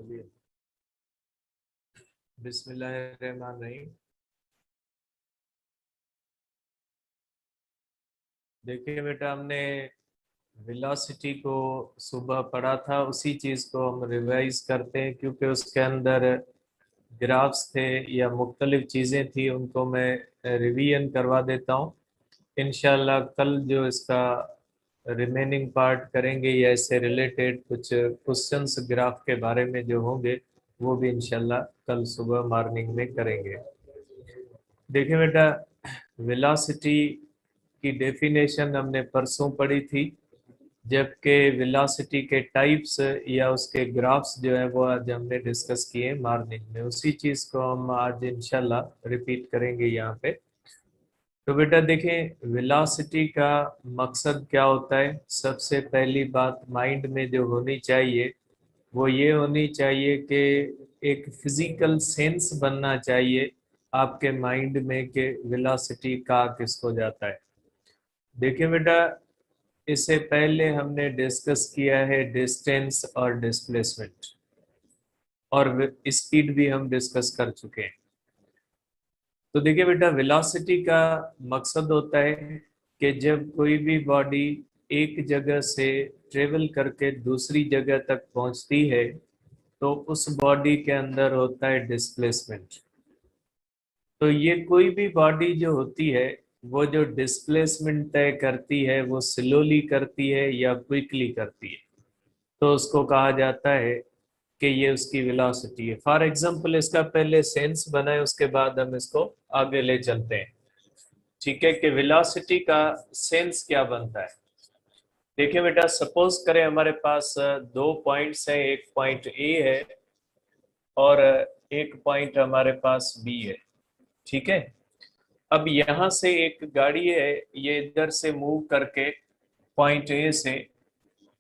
चलिए, बिस्मिल्लाहिर्रहमानिर्रहीम। देखिए बेटा, हमने वेलोसिटी को सुबह पढ़ा था, उसी चीज़ को हम रिवाइज करते हैं क्योंकि उसके अंदर ग्राफ्स थे या मुख्तलिफ चीज़ें थी, उनको मैं रिवीजन करवा देता हूँ। इंशाल्लाह कल जो इसका रिमेनिंग पार्ट करेंगे या इससे रिलेटेड कुछ क्वेश्चंस ग्राफ के बारे में जो होंगे वो भी इंशाल्लाह कल सुबह मॉर्निंग में करेंगे। देखिए बेटा, वेलोसिटी की डेफिनेशन हमने परसों पढ़ी थी, जबकि वेलोसिटी के टाइप्स या उसके ग्राफ्स जो है वो आज हमने डिस्कस किए मॉर्निंग में। उसी चीज़ को हम आज इंशाल्लाह रिपीट करेंगे यहाँ पे। तो बेटा देखें, वेलोसिटी का मकसद क्या होता है। सबसे पहली बात माइंड में जो होनी चाहिए वो ये होनी चाहिए कि एक फिजिकल सेंस बनना चाहिए आपके माइंड में कि वेलोसिटी कहाँ किसको जाता है। देखिए बेटा, इससे पहले हमने डिस्कस किया है डिस्टेंस और डिस्प्लेसमेंट, और स्पीड भी हम डिस्कस कर चुके हैं। तो देखिए बेटा, वेलोसिटी का मकसद होता है कि जब कोई भी बॉडी एक जगह से ट्रेवल करके दूसरी जगह तक पहुंचती है तो उस बॉडी के अंदर होता है डिस्प्लेसमेंट। तो ये कोई भी बॉडी जो होती है वो जो डिस्प्लेसमेंट तय करती है वो स्लोली करती है या क्विकली करती है, तो उसको कहा जाता है कि ये उसकी वेलोसिटी है। फॉर एग्जांपल, इसका पहले सेंस बनाए, उसके बाद हम इसको आगे ले चलते हैं। ठीक है, कि वेलोसिटी का सेंस क्या बनता है। देखिए बेटा, सपोज करें हमारे पास दो पॉइंट्स हैं, एक पॉइंट ए है और एक पॉइंट हमारे पास बी है। ठीक है, अब यहाँ से एक गाड़ी है, ये इधर से मूव करके पॉइंट ए से,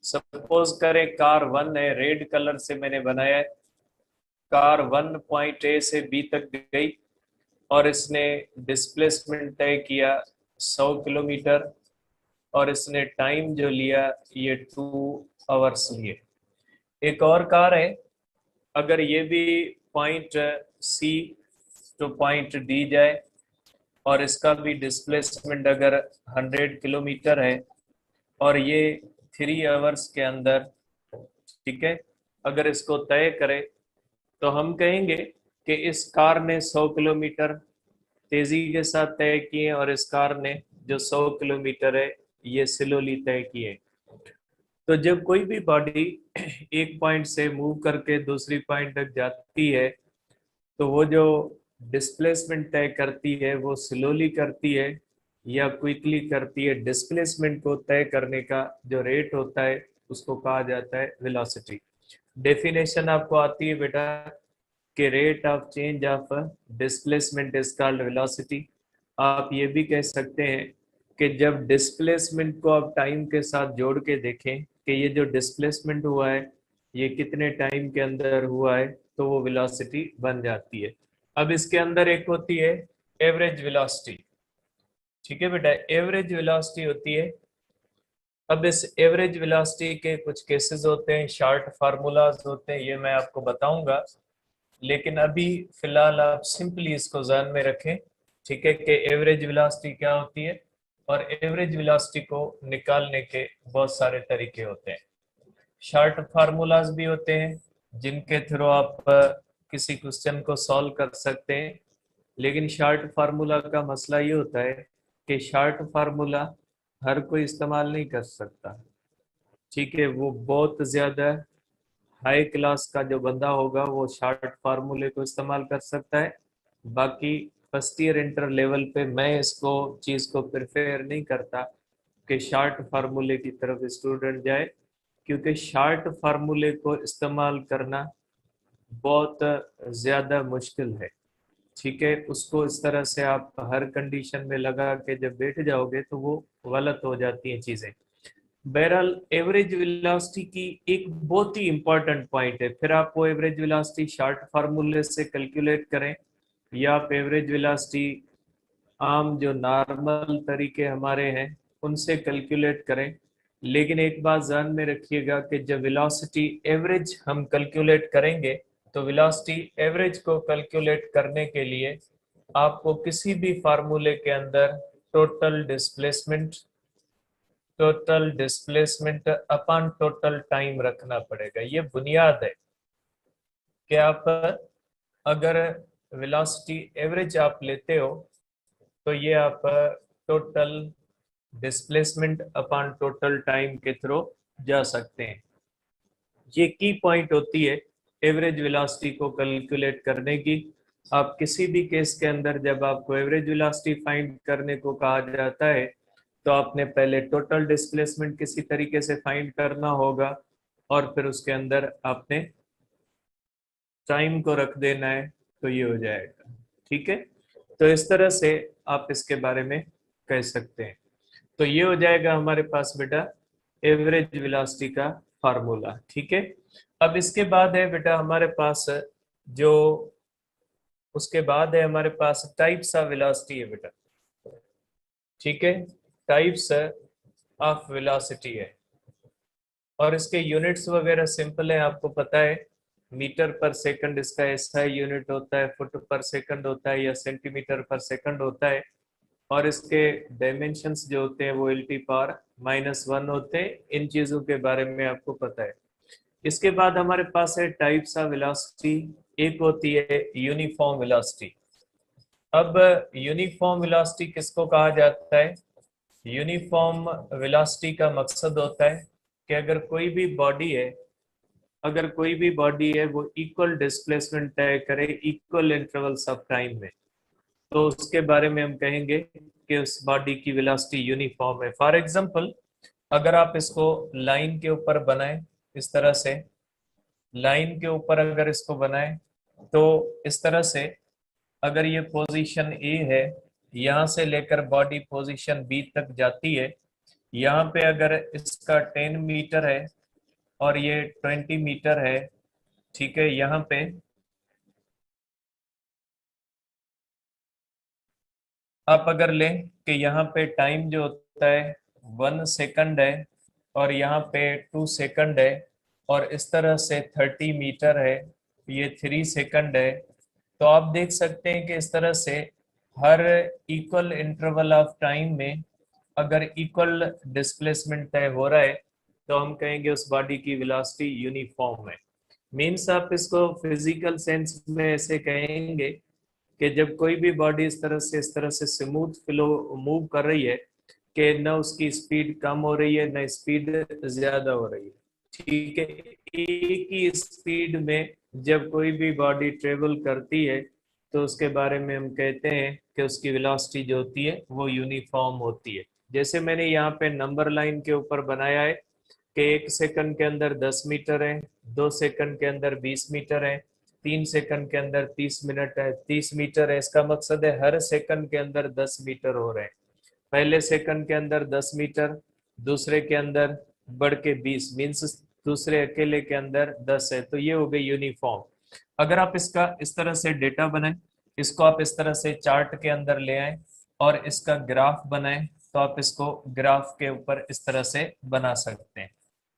सपोज करें कार वन है, रेड कलर से मैंने बनाया है। कार वन पॉइंट ए से बी तक गई और इसने डिस्प्लेसमेंट तय किया 100 किलोमीटर, और इसने टाइम जो लिया ये 2 आवर्स लिए। एक और कार है, अगर ये भी point C to point D जाए और इसका भी डिस्प्लेसमेंट अगर 100 किलोमीटर है और ये 3 आवर्स के अंदर, ठीक है, अगर इसको तय करे तो हम कहेंगे कि इस कार ने 100 किलोमीटर तेजी के साथ तय किए और इस कार ने जो 100 किलोमीटर है ये स्लोली तय किए। तो जब कोई भी बॉडी एक पॉइंट से मूव करके दूसरी पॉइंट तक जाती है तो वो जो डिस्प्लेसमेंट तय करती है वो स्लोली करती है या क्विकली करती है। डिस्प्लेसमेंट को तय करने का जो रेट होता है उसको कहा जाता है वेलोसिटी। डेफिनेशन आपको आती है बेटा कि rate of change of displacement is called velocity. आप ये भी कह सकते हैं कि जब डिस्प्लेसमेंट को आप टाइम के साथ जोड़ के देखें कि ये जो डिस्प्लेसमेंट हुआ है ये कितने टाइम के अंदर हुआ है, तो वो वेलोसिटी बन जाती है। अब इसके अंदर एक होती है एवरेज वेलोसिटी। ठीक है बेटा, एवरेज वेलोसिटी होती है। अब इस एवरेज वेलोसिटी के कुछ केसेस होते हैं, शॉर्ट फार्मूलाज होते हैं, ये मैं आपको बताऊंगा, लेकिन अभी फिलहाल आप सिंपली इसको ध्यान में रखें। ठीक है, कि एवरेज वेलोसिटी क्या होती है और एवरेज वेलोसिटी को निकालने के बहुत सारे तरीके होते हैं। शॉर्ट फार्मूलाज भी होते हैं जिनके थ्रू आप किसी क्वेश्चन को सॉल्व कर सकते हैं, लेकिन शॉर्ट फार्मूला का मसला ये होता है कि शॉर्ट फार्मूला हर कोई इस्तेमाल नहीं कर सकता। ठीक है, वो बहुत ज्यादा हाई क्लास का जो बंदा होगा वो शॉर्ट फार्मूले को इस्तेमाल कर सकता है। बाकी फर्स्ट ईयर इंटर लेवल पे मैं इसको चीज को प्रेफर नहीं करता कि शॉर्ट फार्मूले की तरफ स्टूडेंट जाए, क्योंकि शॉर्ट फार्मूले को इस्तेमाल करना बहुत ज्यादा मुश्किल है। ठीक है, उसको इस तरह से आप हर कंडीशन में लगा के जब बैठ जाओगे तो वो गलत हो जाती हैं चीजें। बहरहाल एवरेज वेलोसिटी की एक बहुत ही इंपॉर्टेंट पॉइंट है, फिर आप वो एवरेज वेलोसिटी शॉर्ट फार्मूले से कैलकुलेट करें या आप एवरेज वेलोसिटी आम जो नॉर्मल तरीके हमारे हैं उनसे कैलकुलेट करें, लेकिन एक बात ध्यान में रखिएगा कि जब वेलोसिटी एवरेज हम कैलकुलेट करेंगे तो वेलोसिटी एवरेज को कैलकुलेट करने के लिए आपको किसी भी फार्मूले के अंदर total displacement upon total time रखना पड़ेगा। ये बुनियाद है कि आप अगर वेलोसिटी एवरेज आप लेते हो तो ये आप total displacement upon total time के थ्रू जा सकते हैं। ये की पॉइंट होती है एवरेज वेलोसिटी को कैलकुलेट करने की। आप किसी भी केस के अंदर जब आपको एवरेज वेलोसिटी फाइंड करने को कहा जाता है तो आपने पहले टोटल डिस्प्लेसमेंट किसी तरीके से फाइंड करना होगा और फिर उसके अंदर आपने टाइम को रख देना है, तो ये हो जाएगा। ठीक है, तो इस तरह से आप इसके बारे में कह सकते हैं। तो ये हो जाएगा हमारे पास बेटा एवरेज वेलोसिटी का फार्मूला। ठीक है, अब इसके बाद है बेटा हमारे पास जो उसके बाद है हमारे पास टाइप्स ऑफ वेलोसिटी है बेटा। ठीक है, टाइप्स ऑफ वेलोसिटी है और इसके यूनिट्स वगैरह सिंपल है, आपको पता है। मीटर पर सेकंड इसका एसआई यूनिट होता है, फुट पर सेकंड होता है या सेंटीमीटर पर सेकंड होता है और इसके डायमेंशंस जो होते हैं वो L⁻⁻1 होते हैं। इन चीजों के बारे में आपको पता है। इसके बाद हमारे पास है टाइप्स ऑफ वेलोसिटी। एक होती है यूनिफॉर्म वेलोसिटी। अब यूनिफॉर्म वेलोसिटी किसको कहा जाता है? यूनिफॉर्म वेलोसिटी का मकसद होता है कि अगर कोई भी बॉडी है वो इक्वल डिस्प्लेसमेंट तय करे इक्वल इंटरवल्स ऑफ टाइम में, तो उसके बारे में हम कहेंगे कि उस बॉडी की वेलोसिटी यूनिफॉर्म है। फॉर एग्जांपल, अगर आप इसको लाइन के ऊपर बनाएं, इस तरह से लाइन के ऊपर अगर इसको बनाएं तो इस तरह से अगर ये पोजीशन ए है, यहाँ से लेकर बॉडी पोजीशन बी तक जाती है। यहाँ पे अगर इसका 10 मीटर है और ये 20 मीटर है, ठीक है। यहाँ पे आप अगर लें कि यहाँ पे टाइम जो होता है 1 सेकंड है और यहाँ पे 2 सेकंड है और इस तरह से 30 मीटर है, ये 3 सेकंड है। तो आप देख सकते हैं कि इस तरह से हर इक्वल इंटरवल ऑफ टाइम में अगर इक्वल डिस्प्लेसमेंट तय हो रहा है तो हम कहेंगे उस बॉडी की वेलोसिटी यूनिफॉर्म है। मीन्स आप इसको फिजिकल सेंस में ऐसे कहेंगे कि जब कोई भी बॉडी इस तरह से स्मूथ फ्लो मूव कर रही है कि न उसकी स्पीड कम हो रही है न स्पीड ज्यादा हो रही है। ठीक है, एक ही स्पीड में जब कोई भी बॉडी ट्रेवल करती है तो उसके बारे में हम कहते हैं कि उसकी वेलोसिटी जो होती है वो यूनिफॉर्म होती है। जैसे मैंने यहाँ पे नंबर लाइन के ऊपर बनाया है कि 1 सेकंड के अंदर 10 मीटर है, 2 सेकंड के अंदर 20 मीटर है, 3 सेकंड के अंदर 30 मिनट है, 30 मीटर है। इसका मकसद है हर सेकंड के अंदर 10 मीटर हो रहे हैं। पहले सेकंड के अंदर 10 मीटर, दूसरे के अंदर बढ़ के 20, मीन्स दूसरे अकेले के अंदर 10 है। तो ये हो गई यूनिफॉर्म। अगर आप इसका इस तरह से डेटा बनाए, इसको आप इस तरह से चार्ट के अंदर ले आए और इसका ग्राफ बनाए तो आप इसको ग्राफ के ऊपर इस तरह से बना सकते हैं।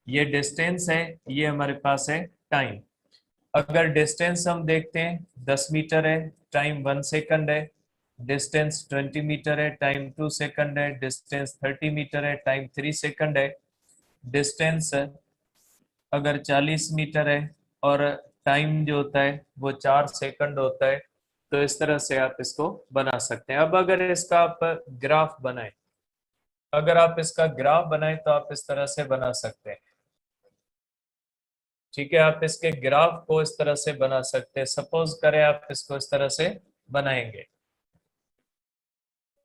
ये डिस्टेंस है, ये हमारे पास है टाइम। अगर डिस्टेंस हम देखते हैं 10 मीटर है, टाइम 1 सेकंड है। डिस्टेंस 20 मीटर है, टाइम 2 सेकंड है। डिस्टेंस 30 मीटर है, टाइम 3 सेकंड है। डिस्टेंस अगर 40 मीटर है और टाइम जो होता है वो 4 सेकंड होता है। तो इस तरह से आप इसको बना सकते हैं। अब अगर इसका आप ग्राफ बनाए, अगर आप इसका ग्राफ बनाए तो आप इस तरह से बना सकते हैं। ठीक है, आप इसके ग्राफ को इस तरह से बना सकते हैं। सपोज करें आप इसको इस तरह से बनाएंगे।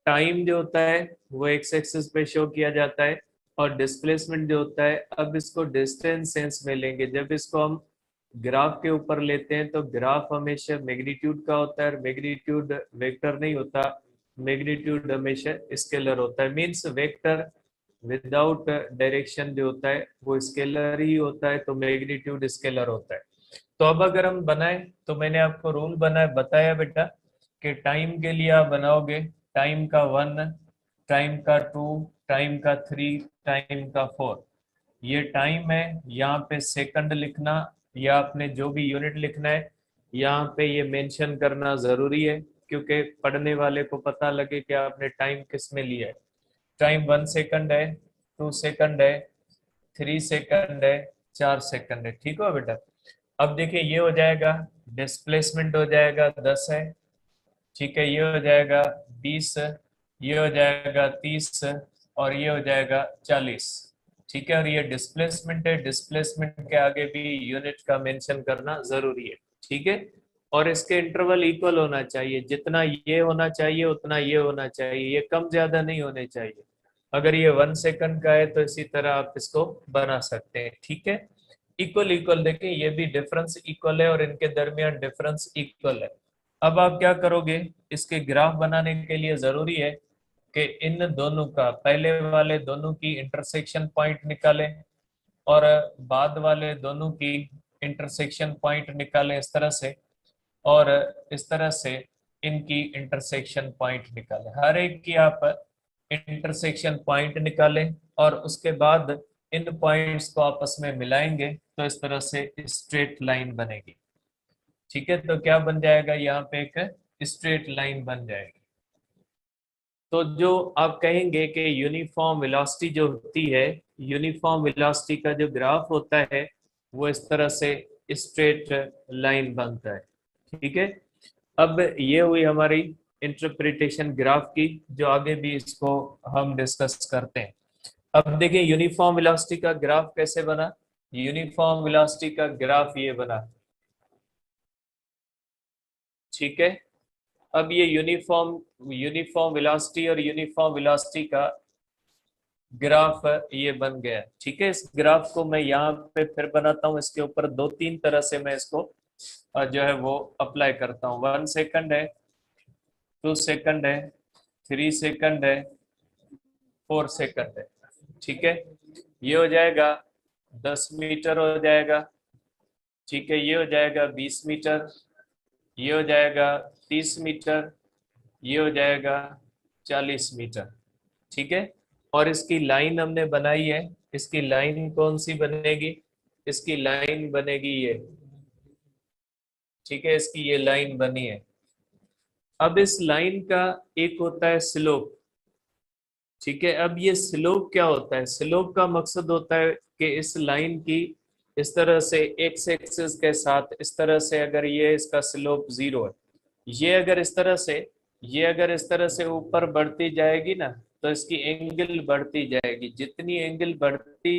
टाइम जो होता है वो एक्स एक्सिस पे शो किया जाता है और डिस्प्लेसमेंट जो होता है, अब इसको डिस्टेंस सेंस में लेंगे। जब इसको हम ग्राफ के ऊपर लेते हैं तो ग्राफ हमेशा मैग्नीट्यूड का होता है और मैग्नीट्यूड वेक्टर नहीं होता, मैग्नीट्यूड हमेशा स्केलर होता है। मीन्स वेक्टर विदाउट डायरेक्शन जो होता है वो स्केलर ही होता है, तो मैग्नीट्यूड स्केलर होता है। तो अब अगर हम बनाए तो मैंने आपको रूल बताया बेटा कि टाइम के लिए आप बनाओगे टाइम का 1, टाइम का 2, टाइम का 3, टाइम का 4। ये टाइम है, यहाँ पे सेकंड लिखना या आपने जो भी यूनिट लिखना है यहाँ पे ये मेंशन करना जरूरी है, क्योंकि पढ़ने वाले को पता लगे कि आपने टाइम किस में लिया है। टाइम 1 सेकंड है, 2 सेकंड है, 3 सेकंड है, 4 सेकंड है। ठीक हो बेटा। अब देखिए ये हो जाएगा, डिस्प्लेसमेंट हो जाएगा 10 है। ठीक है, ये हो जाएगा 20, ये हो जाएगा 30 और ये हो जाएगा 40। ठीक है, और ये डिस्प्लेसमेंट है, डिस्प्लेसमेंट के आगे भी यूनिट का मेंशन करना जरूरी है। ठीक है, और इसके इंटरवल इक्वल होना चाहिए, जितना ये होना चाहिए उतना ये होना चाहिए, ये कम ज्यादा नहीं होने चाहिए। अगर ये 1 सेकंड का है तो इसी तरह आप इसको बना सकते हैं। ठीक है, इक्वल इक्वल देखें, ये भी डिफरेंस इक्वल है और इनके दरमियान डिफरेंस इक्वल है। अब आप क्या करोगे, इसके ग्राफ बनाने के लिए जरूरी है कि इन दोनों का, पहले वाले दोनों की इंटरसेक्शन पॉइंट निकालें और बाद वाले दोनों की इंटरसेक्शन पॉइंट निकालें इस तरह से, और इस तरह से इनकी इंटरसेक्शन पॉइंट निकालें। हर एक की आप इंटरसेक्शन पॉइंट निकालें और उसके बाद इन पॉइंट्स को आपस में मिलाएंगे तो इस तरह से स्ट्रेट लाइन बनेगी। ठीक है, तो क्या बन जाएगा, यहाँ पे एक स्ट्रेट लाइन बन जाएगी। तो जो आप कहेंगे कि यूनिफॉर्म वेलोसिटी जो होती है, यूनिफॉर्म वेलोसिटी का जो ग्राफ होता है वो इस तरह से स्ट्रेट लाइन बनता है। ठीक है, अब ये हुई हमारी इंटरप्रिटेशन ग्राफ की, जो आगे भी इसको हम डिस्कस करते हैं। अब देखिए यूनिफॉर्म वेलोसिटी का ग्राफ कैसे बना। यूनिफॉर्म वेलोसिटी का ग्राफ ये बना। ठीक है, अब ये यूनिफॉर्म यूनिफॉर्म वेलोसिटी और यूनिफॉर्म वेलोसिटी का ग्राफ ये बन गया। ठीक है, इस ग्राफ को मैं यहाँ पे फिर बनाता हूँ, इसके ऊपर 2-3 तरह से मैं इसको जो है वो अप्लाई करता हूँ। 1 सेकंड है, 2 सेकंड है, 3 सेकंड है, 4 सेकंड है। ठीक है, ये हो जाएगा 10 मीटर हो जाएगा। ठीक है, ये हो जाएगा 20 मीटर, ये हो जाएगा 30 मीटर, ये हो जाएगा 40 मीटर। ठीक है, और इसकी लाइन हमने बनाई है। इसकी लाइन कौन सी बनेगी, इसकी लाइन बनेगी ये। ठीक है, इसकी ये लाइन बनी है। अब इस लाइन का एक होता है स्लोप। ठीक है, अब ये स्लोप क्या होता है, स्लोप का मकसद होता है कि इस लाइन की इस तरह से एक्स एक्सिस के साथ इस तरह से, अगर ये इसका स्लोप 0 है, ये अगर इस तरह से, ये अगर इस तरह से ऊपर बढ़ती जाएगी ना, तो इसकी एंगल बढ़ती जाएगी। जितनी एंगल बढ़ती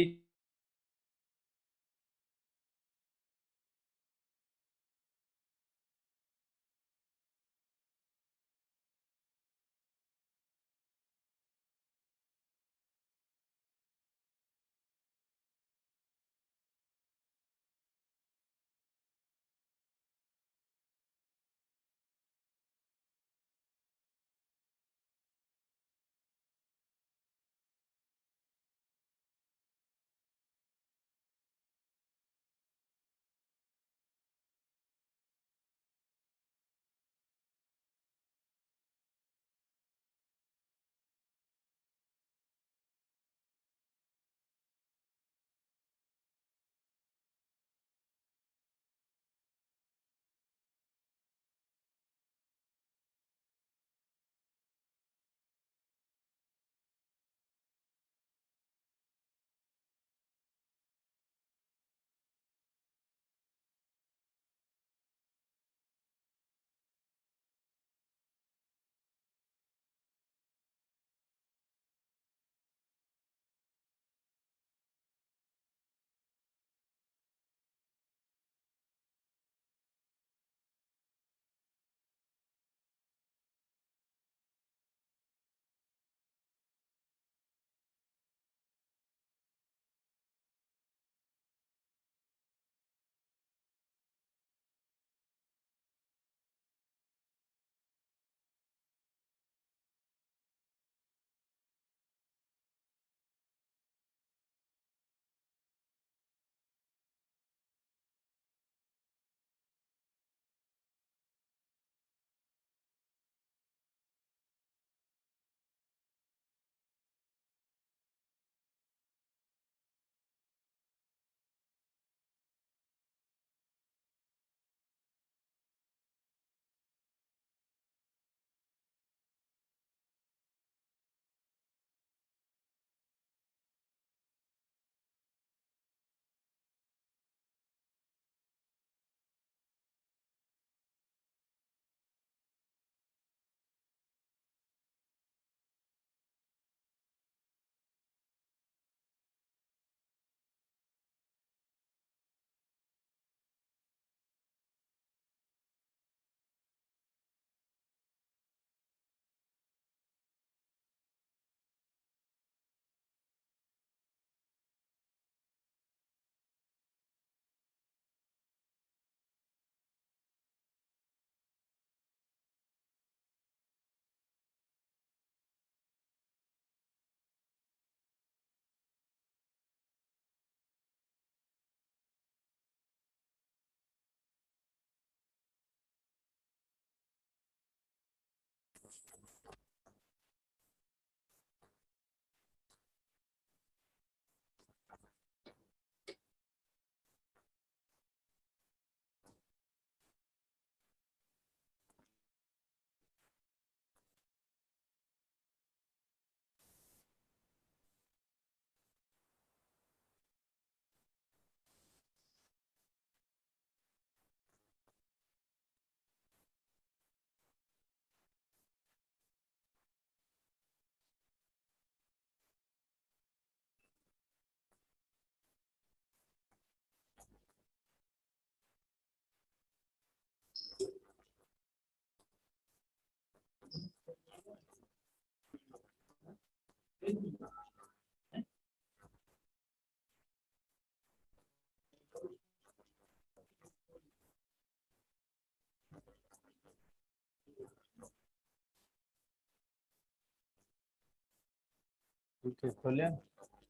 ठीक है, खोले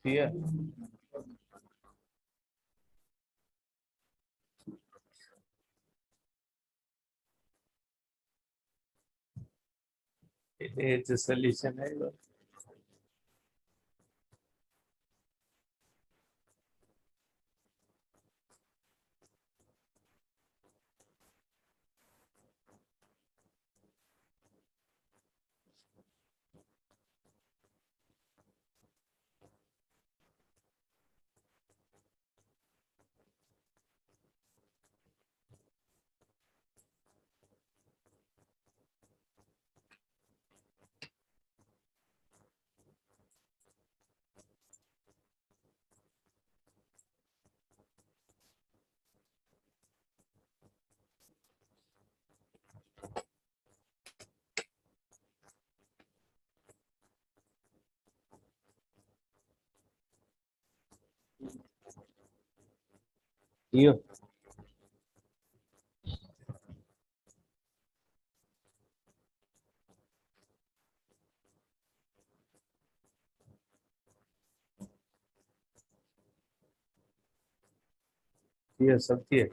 ठीक है। ये जो सोल्यूशन है वो ये सब है।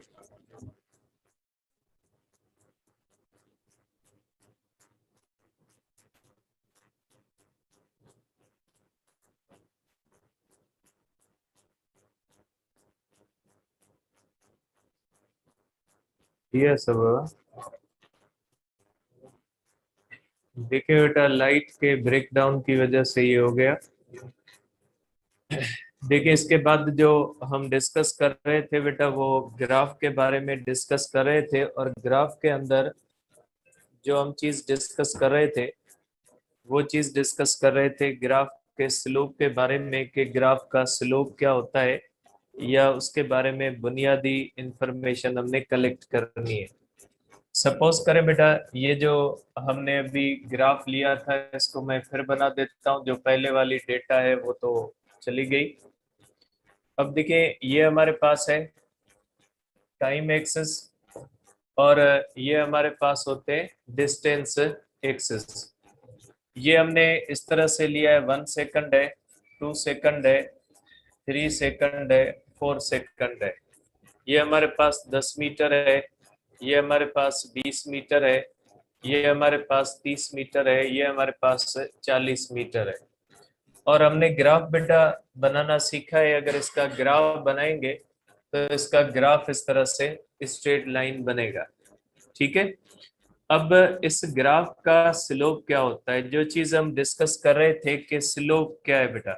ये सब देखिए बेटा, लाइट के ब्रेकडाउन की वजह से ये हो गया। देखिए इसके बाद जो हम डिस्कस कर रहे थे बेटा, वो ग्राफ के बारे में डिस्कस कर रहे थे, और ग्राफ के अंदर जो हम चीज डिस्कस कर रहे थे वो चीज डिस्कस कर रहे थे ग्राफ के स्लोप के बारे में, कि ग्राफ का स्लोप क्या होता है, या उसके बारे में बुनियादी इंफॉर्मेशन हमने कलेक्ट करनी है। सपोज करें बेटा, ये जो हमने अभी ग्राफ लिया था इसको मैं फिर बना देता हूँ। जो पहले वाली डेटा है वो तो चली गई। अब देखिए ये हमारे पास है टाइम एक्सेस, और ये हमारे पास होते हैं डिस्टेंस एक्सेस। ये हमने इस तरह से लिया है, 1 सेकंड है, 2 सेकंड है, 3 सेकंड है, 4 सेकंड है। ये हमारे पास 10 मीटर है, ये हमारे पास 20 मीटर है, ये हमारे पास 30 मीटर है, ये हमारे पास 40 मीटर है। और हमने ग्राफ बेटा बनाना सीखा है। अगर इसका ग्राफ बनाएंगे तो इसका ग्राफ इस तरह से स्ट्रेट लाइन बनेगा। ठीक है। अब इस ग्राफ का स्लोप क्या होता है, जो चीज हम डिस्कस कर रहे थे कि स्लोप क्या है बेटा।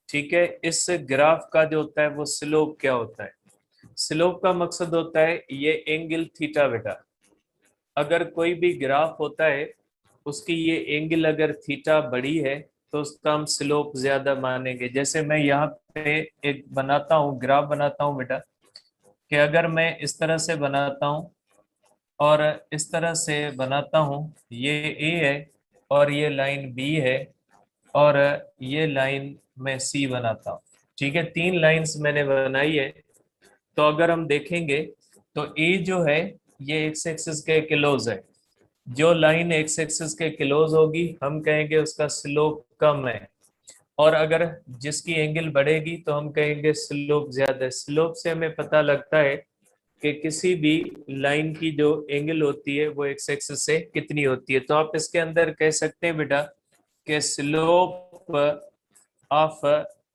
ठीक है, इस ग्राफ का जो होता है वो स्लोप क्या होता है। स्लोप का मकसद होता है ये एंगल थीटा बेटा। अगर कोई भी ग्राफ होता है उसकी ये एंगल अगर थीटा बड़ी है तो उसका हम स्लोप ज्यादा मानेंगे। जैसे मैं यहाँ पे एक बनाता हूँ, ग्राफ बनाता हूँ बेटा, कि अगर मैं इस तरह से बनाता हूँ और इस तरह से बनाता हूँ, ये ए है और ये लाइन बी है, और ये लाइन मैं सी बनाता हूँ। ठीक है, 3 लाइंस मैंने बनाई है। तो अगर हम देखेंगे तो ए जो है ये एक्स एक्सिस के क्लोज है। जो लाइन एक्स एक्सिस के क्लोज होगी हम कहेंगे उसका स्लोप कम है, और अगर जिसकी एंगल बढ़ेगी तो हम कहेंगे स्लोप ज्यादा है। स्लोप से हमें पता लगता है कि किसी भी लाइन की जो एंगल होती है वो एक्स एक्सिस से कितनी होती है। तो आप इसके अंदर कह सकते हैं बेटा कि slope of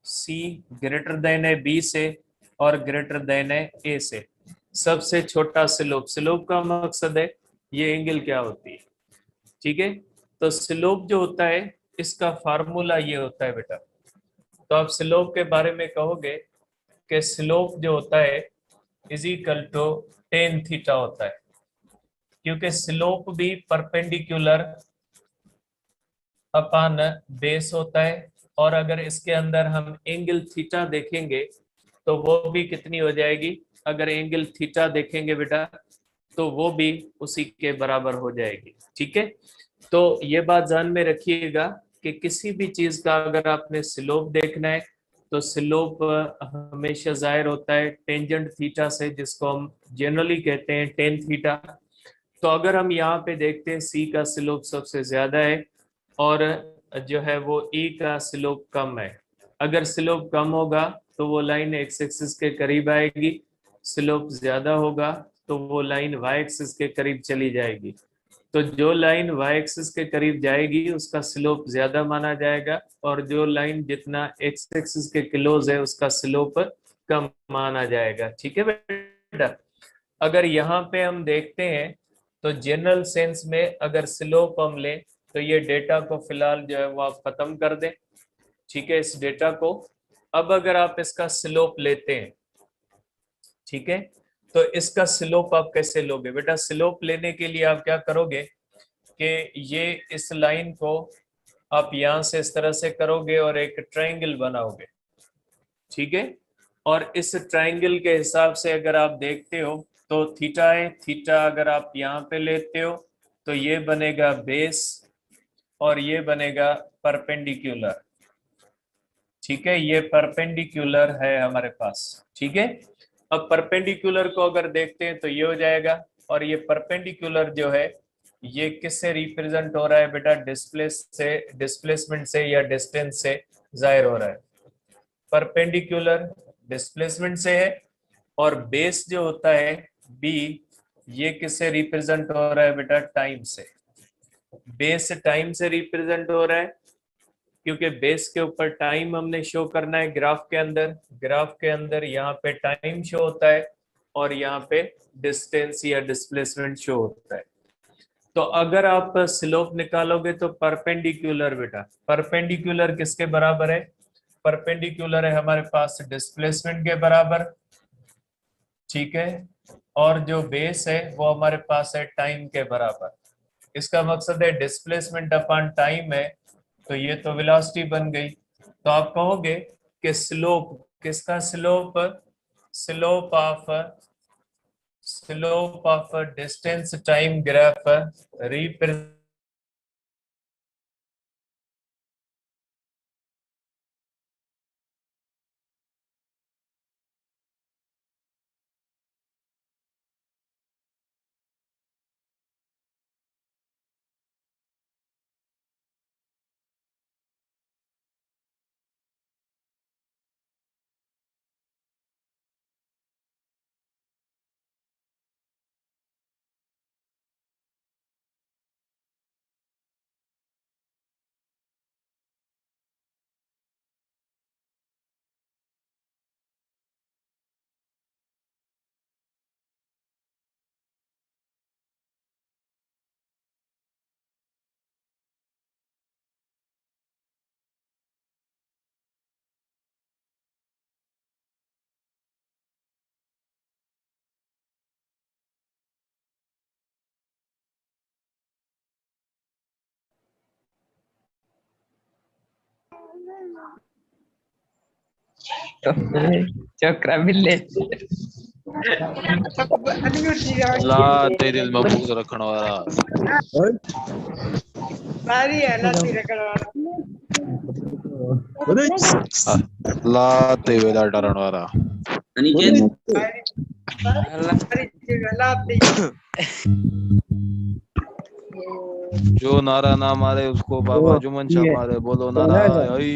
C greater than है बी से और ग्रेटर देन है ए से। सबसे छोटा स्लोप, स्लोप का मकसद है ये एंगल क्या होती है। ठीक है, तो स्लोप जो होता है इसका फार्मूला ये होता है बेटा। तो आप स्लोप के बारे में कहोगे कि स्लोप जो होता है is equal to tan theta होता है, क्योंकि स्लोप भी परपेंडिकुलर अपान बेस होता है। और अगर इसके अंदर हम एंगल थीटा देखेंगे तो वो भी कितनी हो जाएगी, अगर एंगल थीटा देखेंगे बेटा तो वो भी उसी के बराबर हो जाएगी। ठीक है, तो ये बात ध्यान में रखिएगा कि किसी भी चीज का अगर आपने स्लोप देखना है तो स्लोप हमेशा जाहिर होता है टेंजेंट थीटा से, जिसको हम जनरली कहते हैं टेन थीटा। तो अगर हम यहाँ पे देखते हैं सी का स्लोप सबसे ज्यादा है और जो है वो ई का स्लोप कम है। अगर स्लोप कम होगा तो वो लाइन एक्स एक्सिस के करीब आएगी, स्लोप ज्यादा होगा तो वो लाइन वाई एक्सिस के करीब चली जाएगी। तो जो लाइन वाई एक्सिस के करीब जाएगी उसका स्लोप ज्यादा माना जाएगा, और जो लाइन जितना एक्स एक्सिस के क्लोज है उसका स्लोप कम माना जाएगा। ठीक है बेटा। अगर यहाँ पे हम देखते हैं तो जनरल सेंस में अगर स्लोप हम लें तो ये डेटा को फिलहाल जो है वो आप खत्म कर दें। ठीक है, इस डेटा को। अब अगर आप इसका स्लोप लेते हैं, ठीक है, तो इसका स्लोप आप कैसे लोगे बेटा? स्लोप लेने के लिए आप क्या करोगे कि ये इस लाइन को आप यहां से इस तरह से करोगे और एक ट्रायंगल बनाओगे। ठीक है, और इस ट्रायंगल के हिसाब से अगर आप देखते हो तो थीटा है, थीटा अगर आप यहाँ पे लेते हो तो ये बनेगा बेस और ये बनेगा परपेंडिकुलर। ठीक है, ये परपेंडिकुलर है हमारे पास। ठीक है, अब परपेंडिकुलर को अगर देखते हैं तो ये हो जाएगा, और ये परपेंडिकुलर जो है ये किससे रिप्रेजेंट हो रहा है बेटा? डिस्प्लेसमेंट से या डिस्टेंस से जाहिर हो रहा है। परपेंडिकुलर डिस्प्लेसमेंट से है, और बेस जो होता है बी, ये किससे रिप्रेजेंट हो रहा है बेटा? टाइम से। बेस टाइम से रिप्रेजेंट हो रहा है क्योंकि बेस के ऊपर टाइम हमने शो करना है ग्राफ के अंदर। ग्राफ के अंदर यहाँ पे टाइम शो होता है और यहाँ पे डिस्टेंस या डिस्प्लेसमेंट शो होता है। तो अगर आप स्लोप निकालोगे तो परपेंडिकुलर बेटा, परपेंडिकुलर किसके बराबर है? परपेंडिकुलर है हमारे पास डिस्प्लेसमेंट के बराबर। ठीक है, और जो बेस है वो हमारे पास है टाइम के बराबर। इसका मकसद है डिस्प्लेसमेंट अपॉन टाइम है, तो ये तो वेलोसिटी बन गई। तो आप कहोगे कि स्लोप किसका? Slope of distance time graph represent चक्रा बिल्ले ला तेरे दिल महफूज रखने वाला बारी है ला तेरे करवाना ला ते वेला डरने वाला जो नारा ना मारे उसको बाबा जुमन शाह मारे। बोलो नारा हैदरी।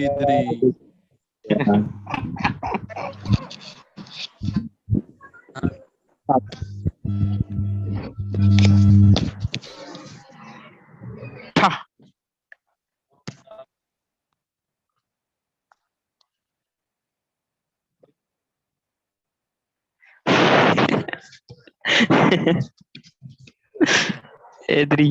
एदरी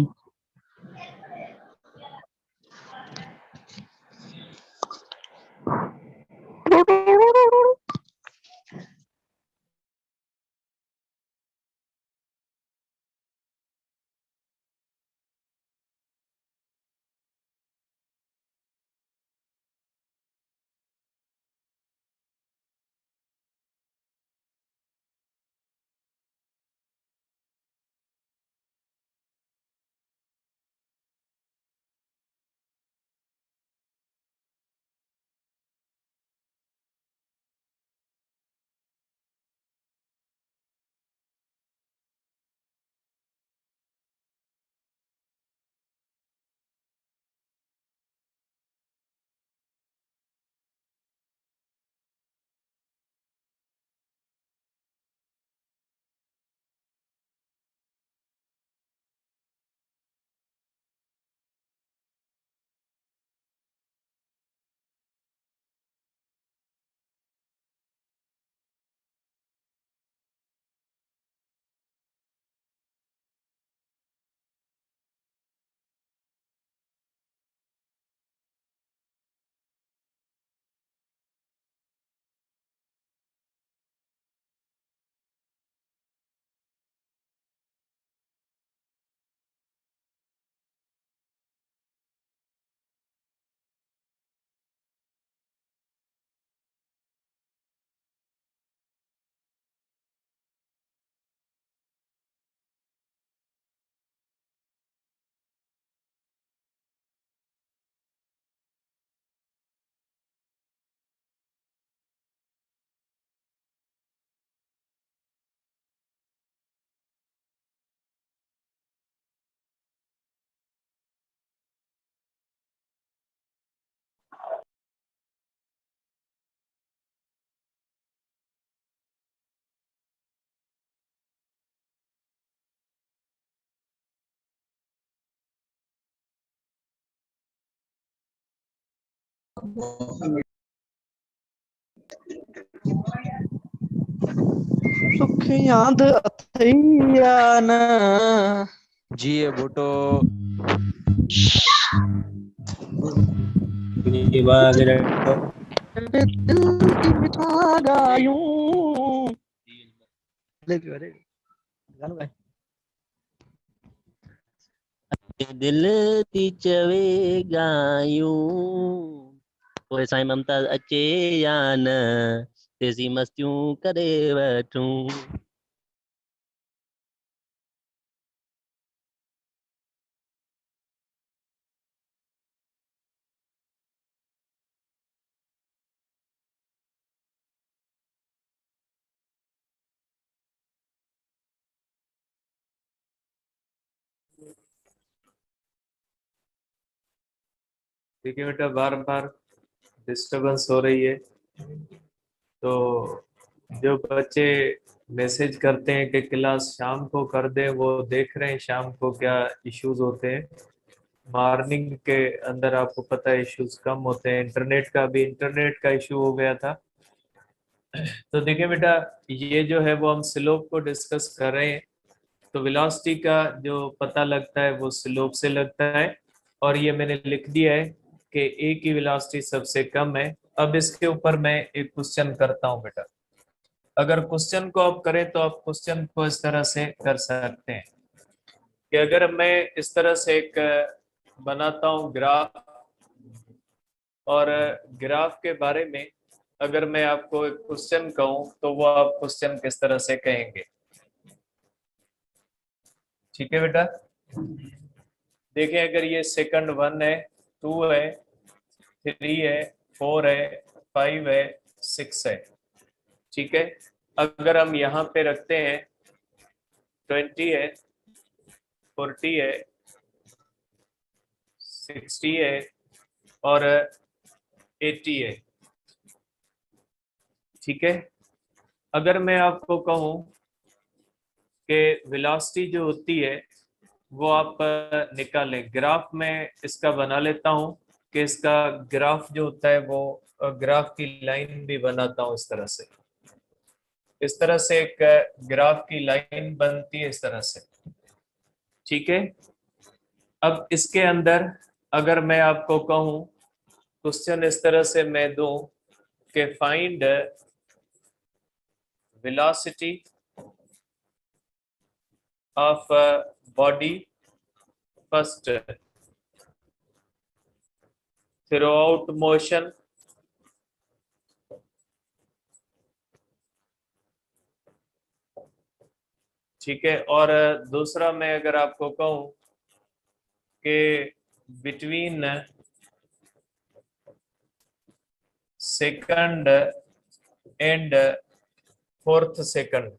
सुख याद अथैया न जिए बोटो तेरे दिल की मिठा गायूं दिल ती चवे गायूं पोइ साईं ममताज अचे या न तेज़ी मस्तियूं करे वठूं। देखिए बेटा, बार बार डिस्टरबेंस हो रही है, तो जो बच्चे मैसेज करते हैं कि क्लास शाम को कर दें, वो देख रहे हैं शाम को क्या इश्यूज होते हैं। मॉर्निंग के अंदर आपको पता है इश्यूज कम होते हैं। इंटरनेट का इशू हो गया था। तो देखिए बेटा, ये जो है वो हम स्लोप को डिस्कस कर रहे हैं। तो वेलोसिटी का जो पता लगता है वो स्लोप से लगता है, और ये मैंने लिख दिया है कि ए की वेलोसिटी सबसे कम है। अब इसके ऊपर मैं एक क्वेश्चन करता हूं बेटा। अगर क्वेश्चन को आप करें तो आप क्वेश्चन को इस तरह से कर सकते हैं कि अगर मैं इस तरह से एक बनाता हूं ग्राफ, और ग्राफ के बारे में अगर मैं आपको एक क्वेश्चन कहूं तो वो आप क्वेश्चन किस तरह से कहेंगे। ठीक है बेटा, देखिए अगर ये सेकंड 1 है, 2 है, 3 है, 4 है, 5 है, 6 है। ठीक है, अगर हम यहाँ पे रखते हैं 20 है, 40 है, 60 है और 80 है। ठीक है, अगर मैं आपको कहूं कि वेलोसिटी जो होती है वो आप निकालें, ग्राफ में इसका बना लेता हूं कि इसका ग्राफ जो होता है वो ग्राफ की लाइन भी बनाता हूं इस तरह से एक ग्राफ की लाइन बनती है इस तरह से। ठीक है, अब इसके अंदर अगर मैं आपको कहूं, क्वेश्चन इस तरह से मैं दूं कि find velocity of body first throughout motion ठीक है, और दूसरा मैं अगर आपको कहूं कि between second and fourth second.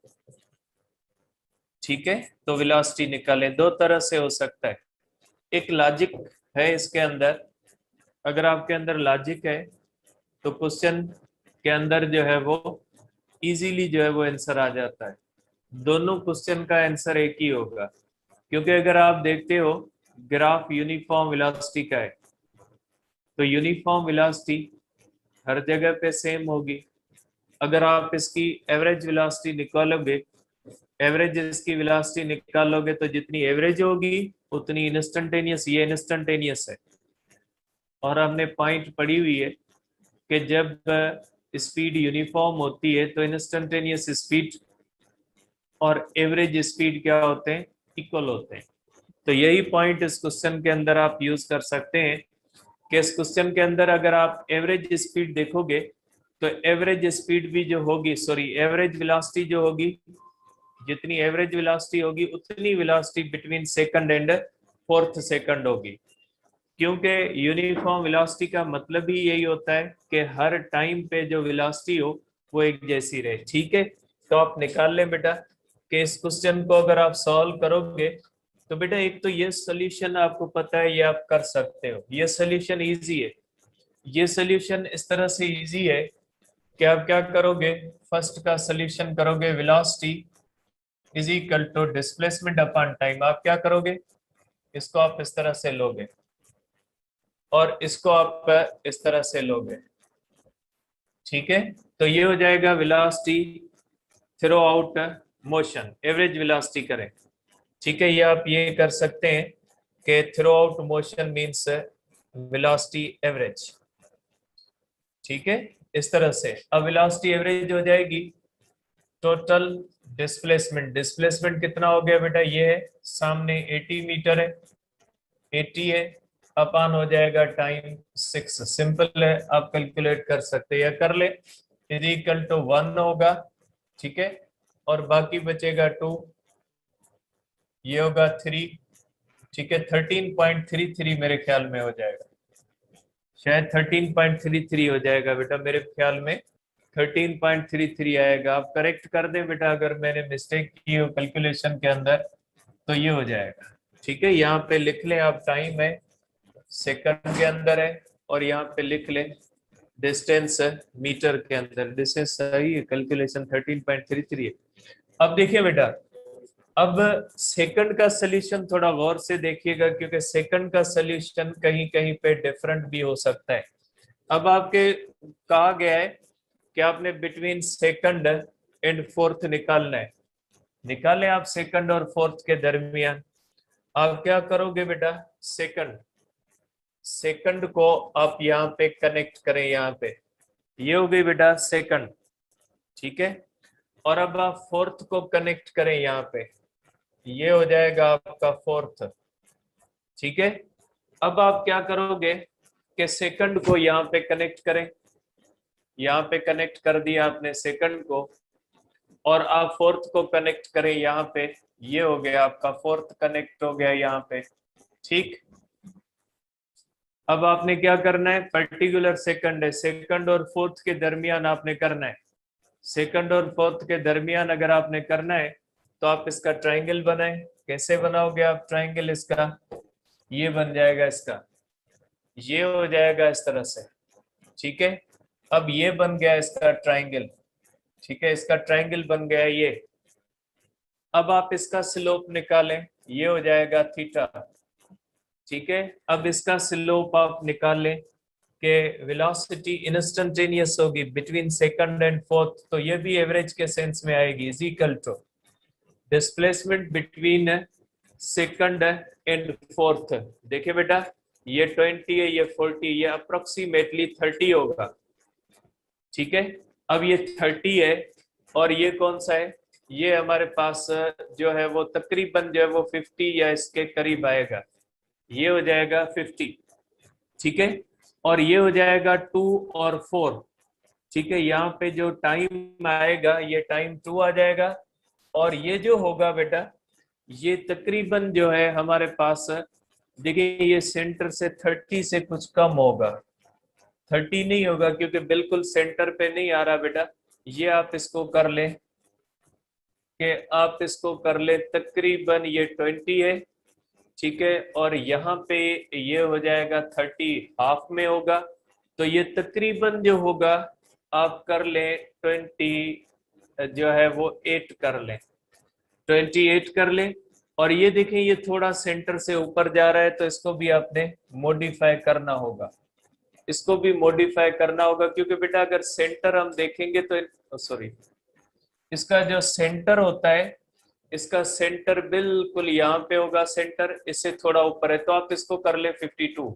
ठीक है, तो वेलोसिटी निकालें। दो तरह से हो सकता है, एक लॉजिक है इसके अंदर। अगर आपके अंदर लॉजिक है तो क्वेश्चन के अंदर जो है वो इजीली जो है वो आंसर आ जाता है। दोनों क्वेश्चन का आंसर एक ही होगा, क्योंकि अगर आप देखते हो ग्राफ यूनिफॉर्म वेलोसिटी का है, तो यूनिफॉर्म वेलोसिटी हर जगह पे सेम होगी। अगर आप इसकी एवरेज वेलोसिटी निकालोगे, एवरेज इसकी वेलोसिटी निकालोगे, तो जितनी एवरेज होगी उतनी इंस्टेंटेनियस, ये इंस्टेंटेनियस है। और हमने पॉइंट पढ़ी हुई है कि जब स्पीड यूनिफॉर्म होती है तो इंस्टेंटेनियस स्पीड और एवरेज स्पीड क्या होते हैं, इक्वल होते हैं। तो यही पॉइंट इस क्वेश्चन के अंदर आप यूज कर सकते हैं कि इस क्वेश्चन के अंदर अगर आप एवरेज स्पीड देखोगे तो एवरेज स्पीड भी जो होगी, सॉरी एवरेज वेलोसिटी जो होगी, जितनी एवरेज वेलोसिटी होगी उतनी velocity between second and fourth second होगी। क्योंकि यूनिफॉर्म वेलोसिटी का मतलब ही यही होता है कि हर टाइम पे जो वेलोसिटी हो वो एक जैसी रहे। ठीक है, तो आप निकाल लें बेटा कि इस क्वेश्चन को अगर आप सॉल्व करोगे तो बेटा एक तो ये सोल्यूशन आपको पता है, ये आप कर सकते हो, ये सोल्यूशन इजी है। ये सोल्यूशन इस तरह से इजी है कि आप क्या करोगे, फर्स्ट का सोल्यूशन करोगे, velocity is equal to displacement upon time. आप क्या करोगे, इसको आप इस तरह से लोगे, और इसको आप इस तरह से लोगे, ठीक है। तो ये हो जाएगा velocity through out motion, average velocity करें, ठीक है। ये आप ये कर सकते हैं कि through out motion means velocity average, ठीक है। इस तरह से अब वेलोसिटी एवरेज हो जाएगी टोटल डिस्प्लेसमेंट। डिस्प्लेसमेंट कितना हो गया बेटा, ये है सामने 80 मीटर है, 80 है, अपान हो जाएगा टाइम 6, सिंपल है, आप कैलकुलेट कर सकते हैं या कर ले, इज इक्वल टू 1 होगा, ठीक है। और बाकी बचेगा 2, ये होगा 3, ठीक है। 13.33 मेरे ख्याल में हो जाएगा, शायद 13.33 हो जाएगा बेटा, मेरे ख्याल में 13.33 आएगा। आप करेक्ट कर दें बेटा अगर मैंने मिस्टेक की हो कैलकुलेशन के अंदर, तो ये हो जाएगा, ठीक है। यहाँ पे लिख लें आप, टाइम है सेकंड के अंदर है, और यहाँ पे लिख लें डिस्टेंस मीटर के अंदर, डिस्टेंस सही है, कैलकुलेशन 13.33 है। अब देखिए बेटा, अब सेकंड का सोल्यूशन थोड़ा गौर से देखिएगा, क्योंकि सेकंड का सोल्यूशन कहीं कहीं पे डिफरेंट भी हो सकता है। अब आपके कहा गया है कि आपने बिटवीन सेकंड एंड फोर्थ निकालना है, निकालें आप सेकंड और फोर्थ के दरमियान। आप क्या करोगे बेटा, सेकंड को आप यहाँ पे कनेक्ट करें, यहाँ पे ये हो गई बेटा सेकंड, ठीक है। और अब आप फोर्थ को कनेक्ट करें यहाँ पे, ये हो जाएगा आपका फोर्थ, ठीक है। अब आप क्या करोगे कि सेकंड को यहाँ पे कनेक्ट करें, यहाँ पे कनेक्ट कर दिया आपने सेकंड को, और आप फोर्थ को कनेक्ट करें यहाँ पे, ये हो गया आपका फोर्थ कनेक्ट हो गया यहाँ पे, ठीक। अब आपने क्या करना है, पर्टिकुलर सेकंड है, सेकंड और फोर्थ के दरमियान आपने करना है, सेकंड और फोर्थ के दरमियान अगर आपने करना है तो आप इसका ट्रायंगल बनाएं। कैसे बनाओगे आप ट्रायंगल इसका, ये बन जाएगा इसका, ये हो जाएगा इस तरह से, ठीक है। अब ये बन गया इसका ट्रायंगल, ठीक है, इसका ट्रायंगल बन गया ये। अब आप इसका स्लोप निकालें, ये हो जाएगा थीटा, ठीक है। अब इसका स्लोप आप निकाल लें कि वेलोसिटी इंस्टेंटेनियस होगी बिटवीन सेकंड एंड फोर्थ, तो ये भी एवरेज के सेंस में आएगी, is equal to displacement between second and fourth. देखिए बेटा, ये 20 है, ये 40, ये अप्रोक्सीमेटली 30 होगा, ठीक है। अब ये 30 है, और ये कौन सा है, ये हमारे पास जो है वो तकरीबन जो है वो 50 या इसके करीब आएगा, ये हो जाएगा 50, ठीक है। और ये हो जाएगा 2 और 4, ठीक है। यहाँ पे जो टाइम आएगा ये टाइम 2 आ जाएगा, और ये जो होगा बेटा, ये तकरीबन जो है हमारे पास, देखिए ये सेंटर से 30 से कुछ कम होगा, 30 नहीं होगा क्योंकि बिल्कुल सेंटर पे नहीं आ रहा बेटा। ये आप इसको कर लें कि आप इसको कर ले तकरीबन ये 20 है, ठीक है। और यहाँ पे ये हो जाएगा 30 हाफ में होगा, तो ये तकरीबन जो होगा आप कर ले 20 जो है वो 8 कर ले, 28 कर ले। और ये देखें ये थोड़ा सेंटर से ऊपर जा रहा है, तो इसको भी आपने मॉडिफाई करना होगा, इसको भी मॉडिफाई करना होगा, क्योंकि बेटा अगर सेंटर हम देखेंगे तो सॉरी, इसका जो सेंटर होता है, इसका सेंटर बिल्कुल यहाँ पे होगा, सेंटर इससे थोड़ा ऊपर है, तो आप इसको कर ले 52।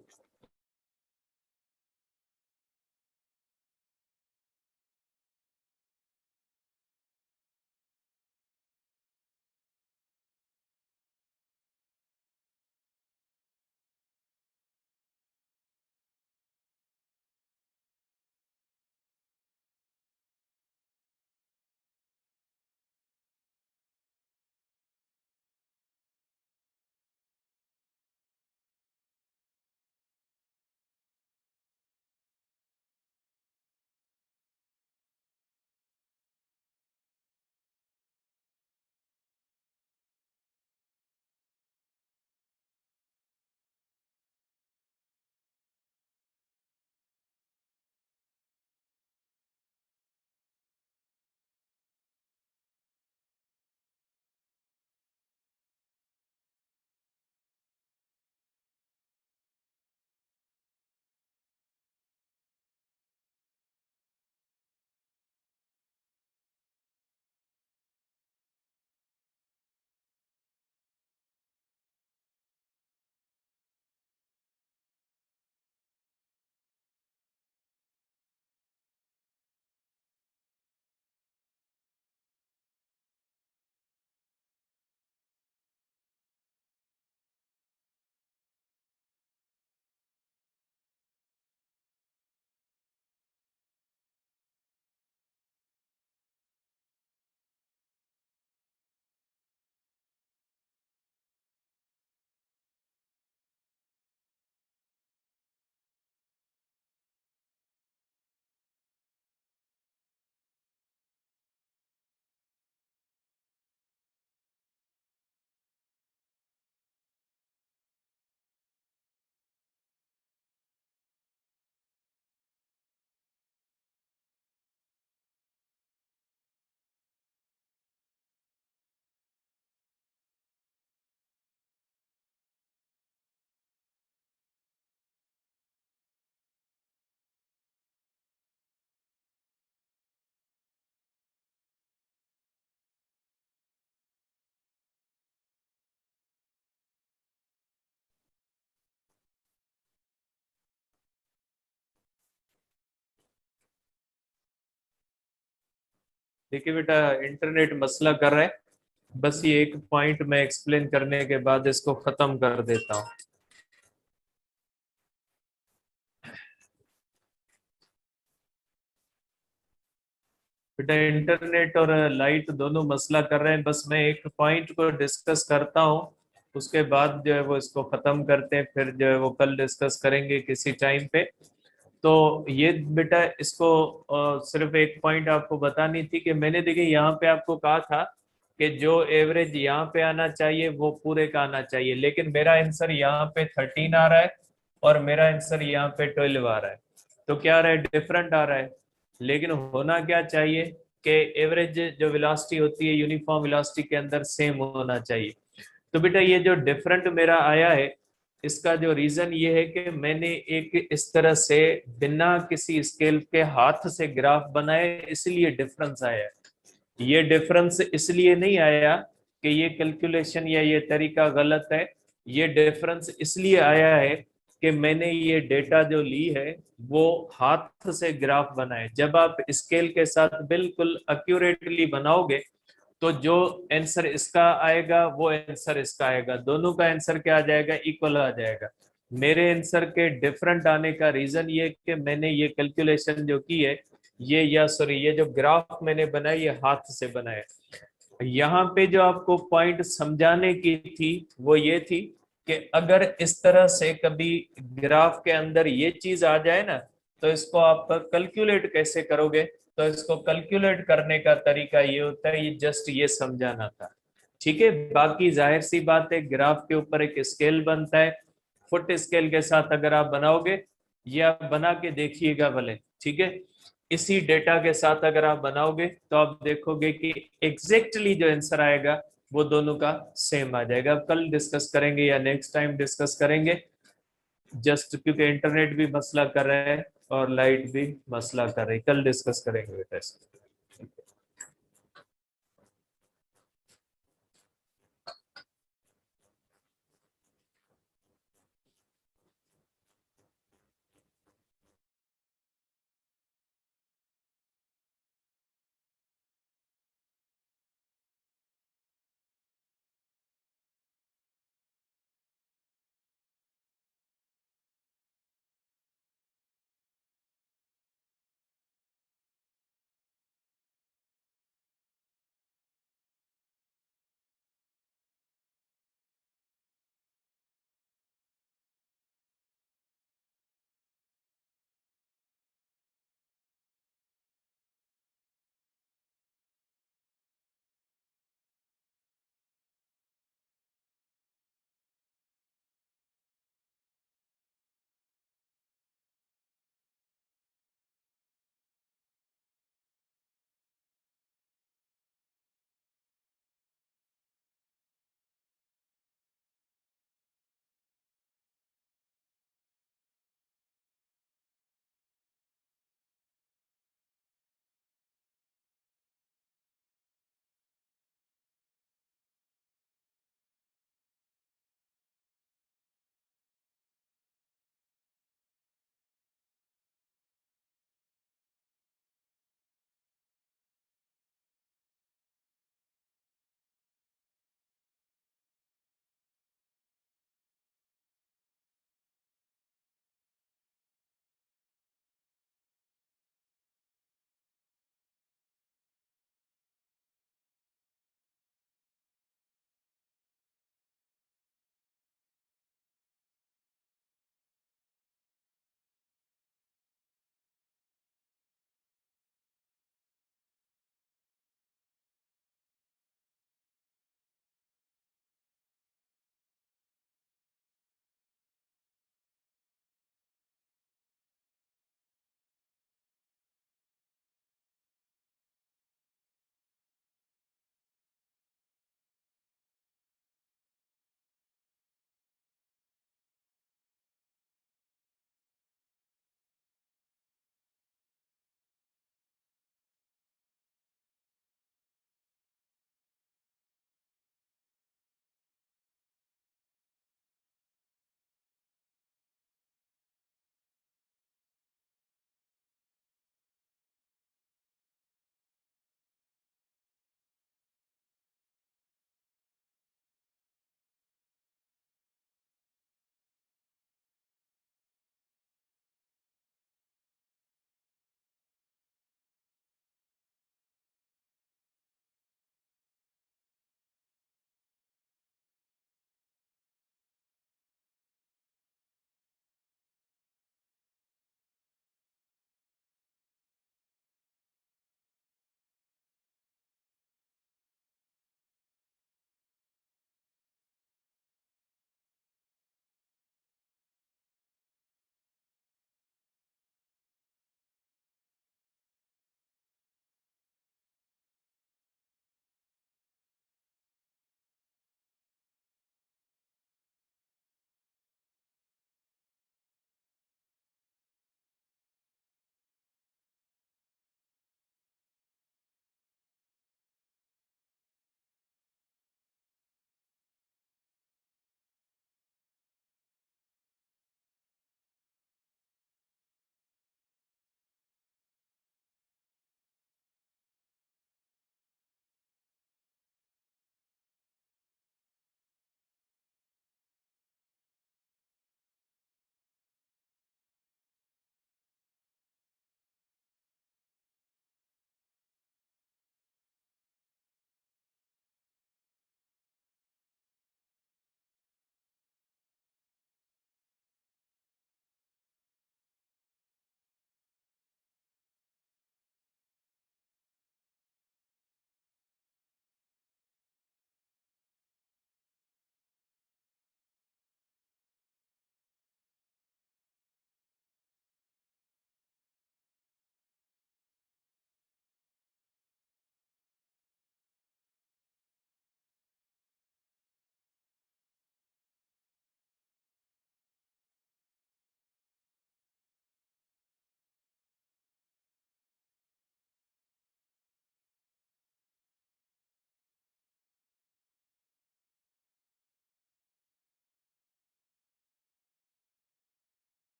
देखिए बेटा इंटरनेट मसला कर रहा है, बस ये एक पॉइंट मैं एक्सप्लेन करने के बाद इसको खत्म कर देता हूँ। बेटा इंटरनेट और लाइट दोनों मसला कर रहे हैं, बस मैं एक पॉइंट को डिस्कस करता हूँ, उसके बाद जो है वो इसको खत्म करते हैं, फिर जो है वो कल डिस्कस करेंगे किसी टाइम पे। तो ये बेटा इसको सिर्फ एक पॉइंट आपको बतानी थी कि मैंने देखिए यहाँ पे आपको कहा था कि जो एवरेज यहाँ पे आना चाहिए वो पूरे का आना चाहिए, लेकिन मेरा आंसर यहाँ पे 13 आ रहा है और मेरा आंसर यहाँ पे 12 आ रहा है। तो क्या आ रहा है, डिफरेंट आ रहा है। लेकिन होना क्या चाहिए कि एवरेज जो वेलोसिटी होती है यूनिफॉर्म वेलोसिटी के अंदर सेम होना चाहिए। तो बेटा ये जो डिफरेंट मेरा आया है, इसका जो रीजन ये है कि मैंने एक इस तरह से बिना किसी स्केल के हाथ से ग्राफ बनाए, इसलिए डिफरेंस आया है। ये डिफरेंस इसलिए नहीं आया कि ये कैलकुलेशन या ये तरीका गलत है, ये डिफरेंस इसलिए आया है कि मैंने ये डेटा जो ली है वो हाथ से ग्राफ बनाए। जब आप स्केल के साथ बिल्कुल एक्यूरेटली बनाओगे तो जो आंसर इसका आएगा वो आंसर इसका आएगा, दोनों का आंसर क्या आ जाएगा, इक्वल आ जाएगा। मेरे आंसर के डिफरेंट आने का रीजन ये कि मैंने ये कैलकुलेशन जो की है ये जो ग्राफ मैंने बनाया ये हाथ से बनाया। यहाँ पे जो आपको पॉइंट समझाने की थी वो ये थी कि अगर इस तरह से कभी ग्राफ के अंदर ये चीज आ जाए ना, तो इसको आप कैलकुलेट कैसे करोगे। तो इसको कैलकुलेट करने का तरीका ये होता है, ये जस्ट ये समझाना था, ठीक है। बाकी जाहिर सी बात है ग्राफ के ऊपर एक स्केल बनता है, फुट स्केल के साथ अगर आप बनाओगे, ये आप बना के देखिएगा भले, ठीक है। इसी डेटा के साथ अगर आप बनाओगे तो आप देखोगे कि एग्जैक्टली जो आंसर आएगा वो दोनों का सेम आ जाएगा। अब कल डिस्कस करेंगे या नेक्स्ट टाइम डिस्कस करेंगे, जस्ट क्योंकि इंटरनेट भी मसला कर रहा है और लाइट भी मसला कर रही है, कल डिस्कस करेंगे बेटा इसको।